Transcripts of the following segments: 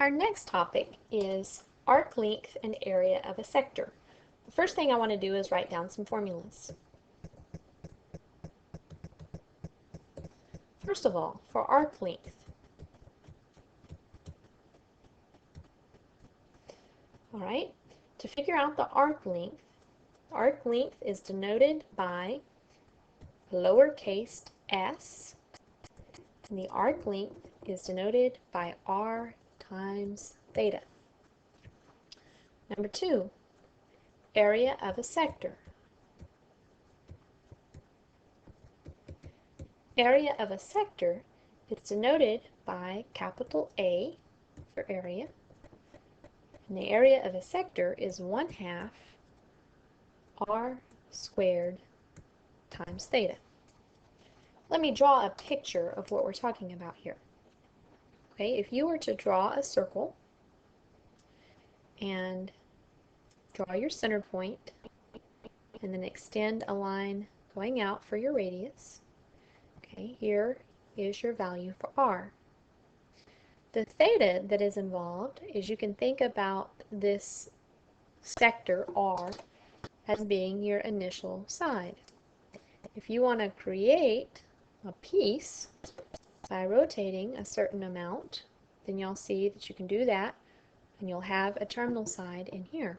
Our next topic is arc length and area of a sector. The first thing I want to do is write down some formulas. First of all, for arc length, all right, to figure out the arc length is denoted by lowercase s, and the arc length is denoted by r times theta. Number 2, area of a sector. Area of a sector is denoted by capital A for area, and the area of a sector is 1/2 r squared times theta. Let me draw a picture of what we're talking about here. Okay, if you were to draw a circle and draw your center point and then extend a line going out for your radius, okay, here is your value for r. The theta that is involved is you can think about this sector r as being your initial side. If you want to create a piece by rotating a certain amount, then you'll see that you can do that, and you'll have a terminal side in here.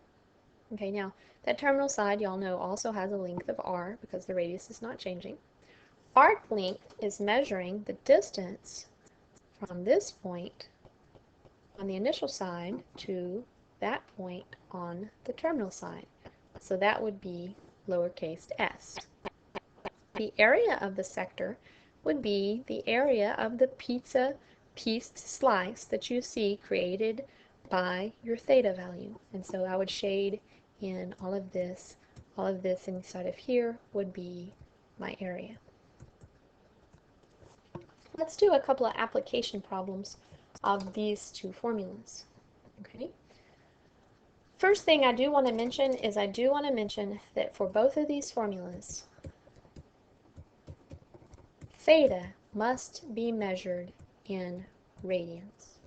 Okay, now that terminal side, y'all know, also has a length of r because the radius is not changing. Arc length is measuring the distance from this point on the initial side to that point on the terminal side. So that would be lowercase s. The area of the sector would be the area of the pizza pieced slice that you see created by your theta value. And so I would shade in all of this inside of here would be my area. Let's do a couple of application problems of these two formulas. Okay. First thing I do want to mention is that for both of these formulas, theta must be measured in radians.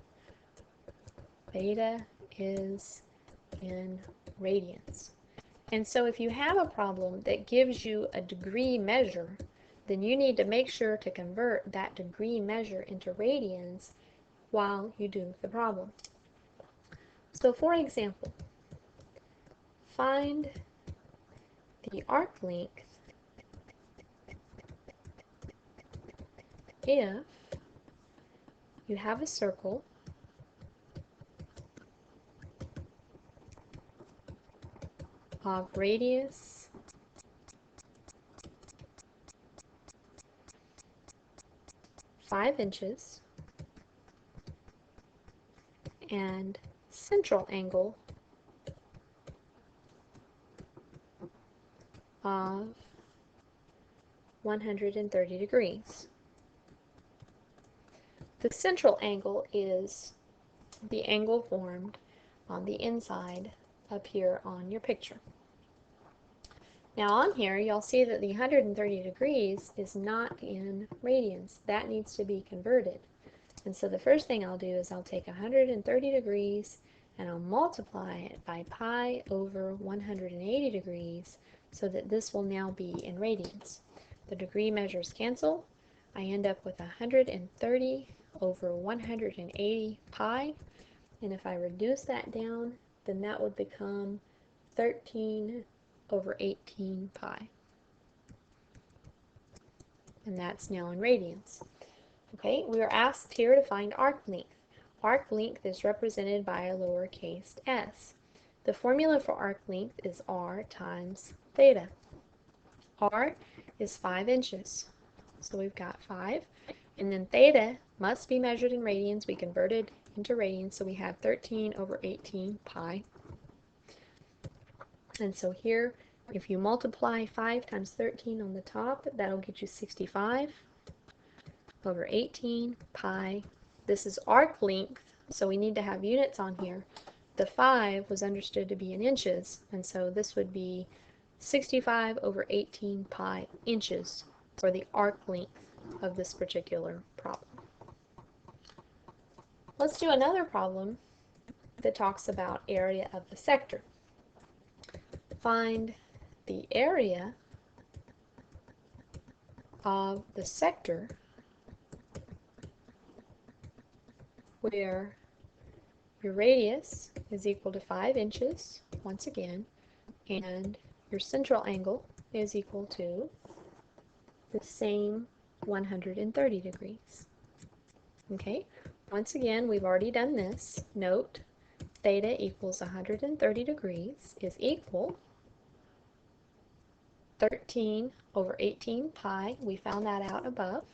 Theta is in radians. And so if you have a problem that gives you a degree measure, then you need to make sure to convert that degree measure into radians while you do the problem. So for example, find the arc length if you have a circle of radius 5 inches and central angle of 130 degrees. The central angle is the angle formed on the inside up here on your picture. Now on here, y'all see that the 130 degrees is not in radians. That needs to be converted. And so the first thing I'll do is I'll take 130 degrees and I'll multiply it by pi over 180 degrees so that this will now be in radians. The degree measures cancel. I end up with 130 over 180 pi. And if I reduce that down, then that would become 13 over 18 pi. And that's now in radians. Okay, we are asked here to find arc length. Arc length is represented by a lowercase s. The formula for arc length is r times theta. R is 5 inches. So we've got 5. And then theta must be measured in radians. We converted into radians, so we have 13 over 18 pi. And so here, if you multiply 5 times 13 on the top, that'll get you 65 over 18 pi. This is arc length, so we need to have units on here. The 5 was understood to be in inches, and so this would be 65 over 18 pi inches for the arc length of this particular problem. Let's do another problem that talks about area of the sector. Find the area of the sector where your radius is equal to 5 inches, once again, and your central angle is equal to the same 130 degrees. Okay, once again, we've already done this. Note, theta equals 130 degrees is equal 13 over 18 pi. We found that out above.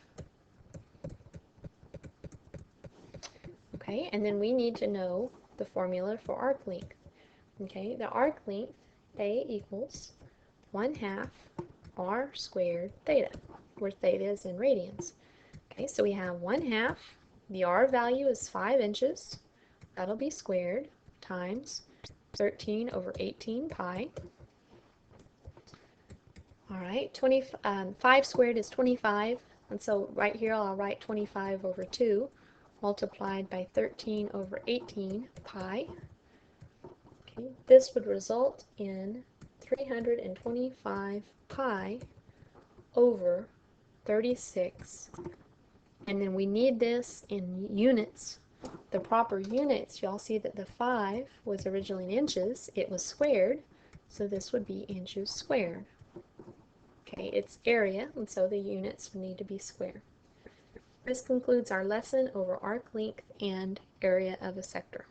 Okay, and then we need to know the formula for arc length. Okay, the arc length, A equals 1/2 r squared theta, where theta is in radians. Okay, so we have 1/2, the r value is 5 inches, that'll be squared, times 13 over 18 pi. Alright, 5 squared is 25, and so right here I'll write 25 over 2 multiplied by 13 over 18 pi. Okay, this would result in 325 pi over 36, and then we need this in units. The proper units, y'all see that the 5 was originally in inches, it was squared, so this would be inches squared. Okay, it's area, and so the units need to be square. This concludes our lesson over arc length and area of a sector.